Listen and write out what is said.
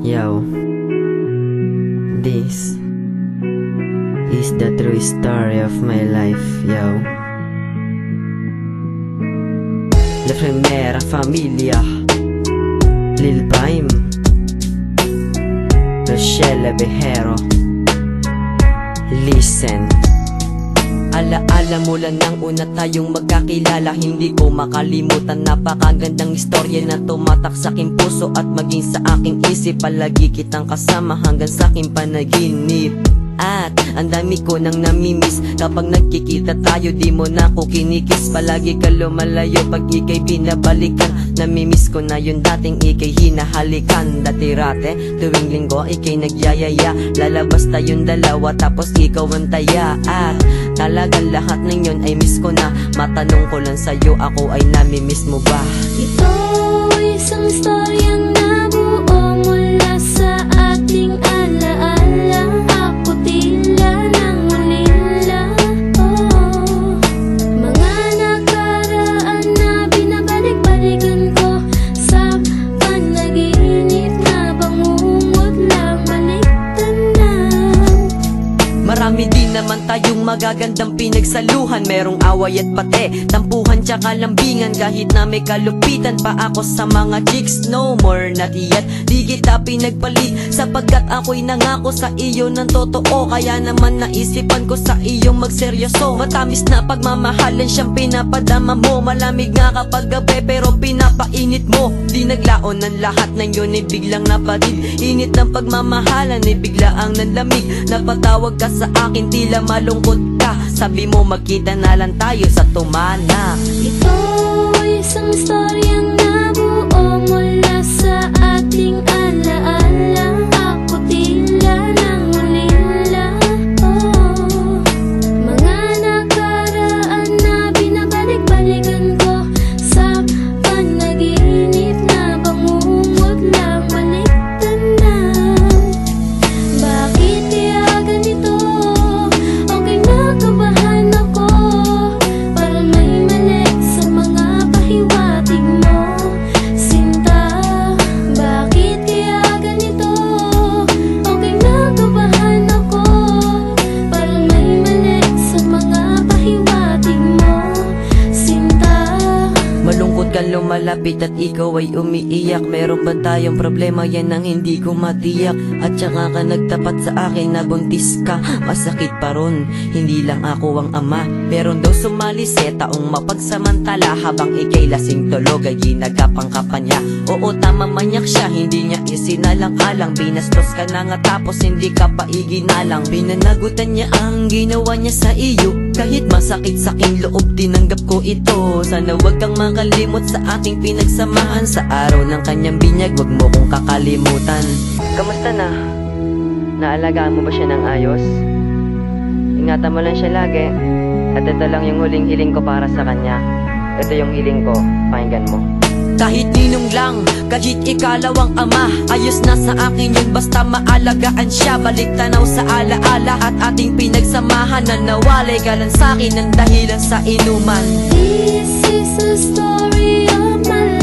Yo, this is the true story of my life, yo. La primera familia, Lil Prime, Rochelle Bejero. Listen. Alaala mula nang una tayong magkakilala, hindi ko makalimutan. Napakagandang istorya na tumatak sa aking puso at maging sa aking isip. Palagi kitang kasama hanggang sa aking panaginip. At ang dami ko nang namimiss kapag nagkikita tayo, di mo na ako kinikis. Palagi ka lumalayo pag ikay binabalikan. Namimiss ko na yun dating ikay hinahalikan. Dati-rate tuwing linggo ikay nagyayaya, lalabas tayong dalawa tapos ikaw ang taya. At talagang lahat ng yun ay miss ko na. Matanong ko lang sa'yo, ako ay namimiss mo ba? Ito isang istoryang nabuo mula sa ating alaala. Ako tila nang ulila, oh. Mga nakaraan na binabalik-balikan ko sa panaginip na bangungot lang baliktan na. Marami din naman tayong magagandang pinagsaluhan. Merong away at pate, tampuhan tsaka lambingan. Kahit na may kalupitan pa ako sa mga chicks, no more not yet. Di kita pinagpalit sapagkat ako'y nangako sa iyo ng totoo. Kaya naman naisipan ko sa iyong magseryoso. Matamis na pagmamahalan siyang pinapadama mo. Malamig nga kapag gabi pero pinapainit mo. Di naglaon ng lahat ng yun ay biglang nabatid. Init ng pagmamahalan ay bigla ang nanlamig. Napatawag ka sa akin tila malungkot ka. Sabi mo magkita na lang tayo sa tumana. Ito isang istoryang nabuo mula sa ating alaala. Ako tila nang ulila, oh. Mga nakaraan na binabalik-balikan ko sa panaginip na bangungot lang baliktan na. Bakit kaya ganito? Okay na kabahan ako. Parang may mali sa mga pahiwatig mo, sinta. Bakit kaya ganito? Okay na kabahan ako. Parang may mali sa mga pahiwatig mo, sinta. Malungkot ka lumalapit at ikaw ay umiiyak. Meron ba tayong problema? Yan ang hindi ko matiyak. At saka ka nagtapat sa akin na buntis ka. Masakit pa ron, hindi lang ako ang ama. Meron daw sumali sa taong mapagsamantala. Habang ikay lasing tulog ay ginagapang ka pa niya. Oo, tama, manyak siya, hindi niya isinalang-alang. Binastos ka na nga tapos hindi ka pa iginalang. Pinanagutan niya ang ginawa niya sa iyo. Kahit masakit sa aking loob, tinanggap ko ito. Sana wag kang makalimot sa ating pinagsamahan. Sa araw ng kanyang binyag, wag mo kong kakalimutan. Kamusta na? Naalagaan mo ba siya ng ayos? Ingatan mo lang siya lagi. At ito lang yung huling hiling ko para sa kanya. Ito yung hiling ko, pakinggan mo. Kahit ninong lang, kahit ikalawang ama, ayos na sa akin yun basta maalagaan siya. Balik tanaw sa alaala at ating pinagsamahan. Na nawalay ka lang sa akin ng dahilan sa inuman. This is the story of my life.